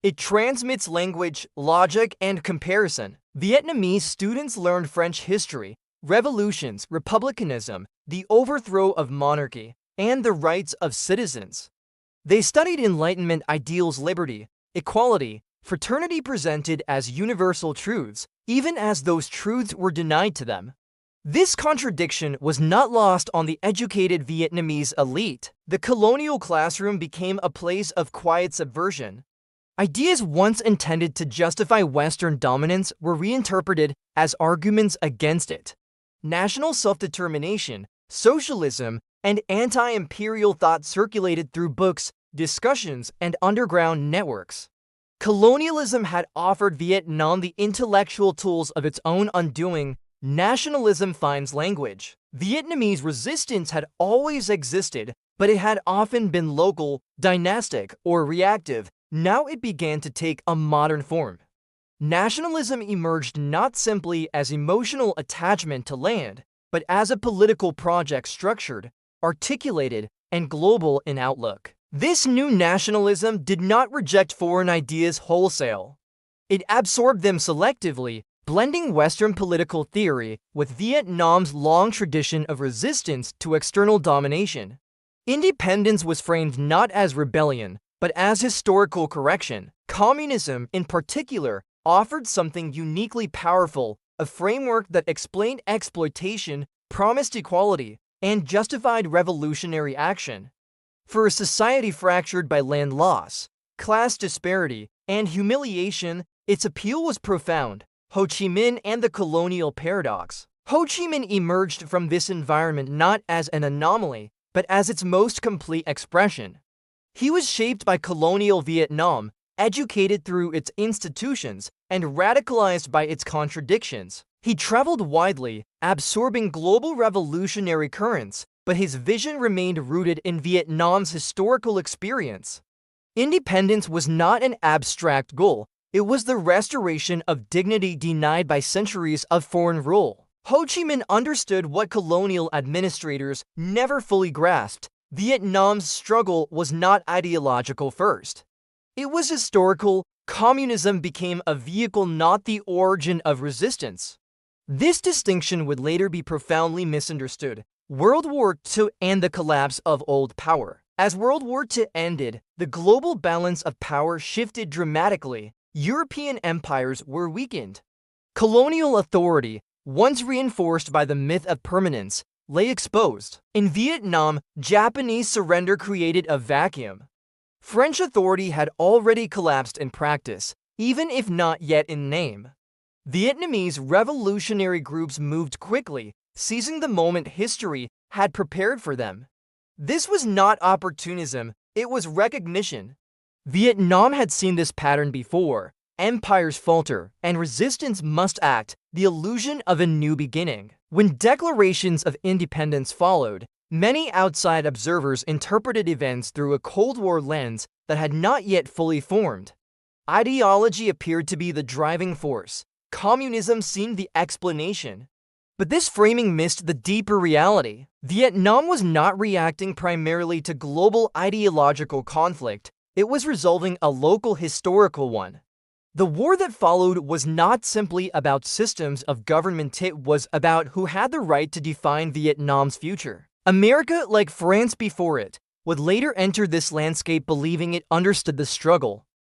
It transmits language, logic, and comparison. Vietnamese students learned French history, revolutions, republicanism, the overthrow of monarchy, and the rights of citizens. They studied Enlightenment ideals, liberty, equality, fraternity presented as universal truths, even as those truths were denied to them. This contradiction was not lost on the educated Vietnamese elite. The colonial classroom became a place of quiet subversion. Ideas once intended to justify Western dominance were reinterpreted as arguments against it. National self-determination, socialism, and anti-imperial thought circulated through books, discussions, and underground networks. Colonialism had offered Vietnam the intellectual tools of its own undoing. Nationalism finds language. Vietnamese resistance had always existed, but it had often been local, dynastic, or reactive. Now it began to take a modern form. Nationalism emerged not simply as emotional attachment to land, but as a political project structured, articulated, and global in outlook. This new nationalism did not reject foreign ideas wholesale. It absorbed them selectively, blending Western political theory with Vietnam's long tradition of resistance to external domination. Independence was framed not as rebellion, but as historical correction. Communism, in particular, offered something uniquely powerful, a framework that explained exploitation, promised equality, and justified revolutionary action. For a society fractured by land loss, class disparity, and humiliation, its appeal was profound. Ho Chi Minh and the colonial paradox. Ho Chi Minh emerged from this environment not as an anomaly, but as its most complete expression. He was shaped by colonial Vietnam, educated through its institutions, and radicalized by its contradictions. He traveled widely, absorbing global revolutionary currents, but his vision remained rooted in Vietnam's historical experience. Independence was not an abstract goal. It was the restoration of dignity denied by centuries of foreign rule. Ho Chi Minh understood what colonial administrators never fully grasped. Vietnam's struggle was not ideological first. It was historical. Communism became a vehicle, not the origin of resistance. This distinction would later be profoundly misunderstood. World War II and the collapse of old power. As World War II ended, the global balance of power shifted dramatically. European empires were weakened. Colonial authority, once reinforced by the myth of permanence, lay exposed. In Vietnam, Japanese surrender created a vacuum. French authority had already collapsed in practice, even if not yet in name. Vietnamese revolutionary groups moved quickly, seizing the moment history had prepared for them. This was not opportunism, it was recognition. Vietnam had seen this pattern before. Empires falter, and resistance must act, the illusion of a new beginning. When declarations of independence followed, many outside observers interpreted events through a Cold War lens that had not yet fully formed. Ideology appeared to be the driving force. Communism seemed the explanation. But this framing missed the deeper reality. Vietnam was not reacting primarily to global ideological conflict. It was resolving a local historical one. The war that followed was not simply about systems of government, it was about who had the right to define Vietnam's future. America, like France before it, would later enter this landscape believing it understood the struggle.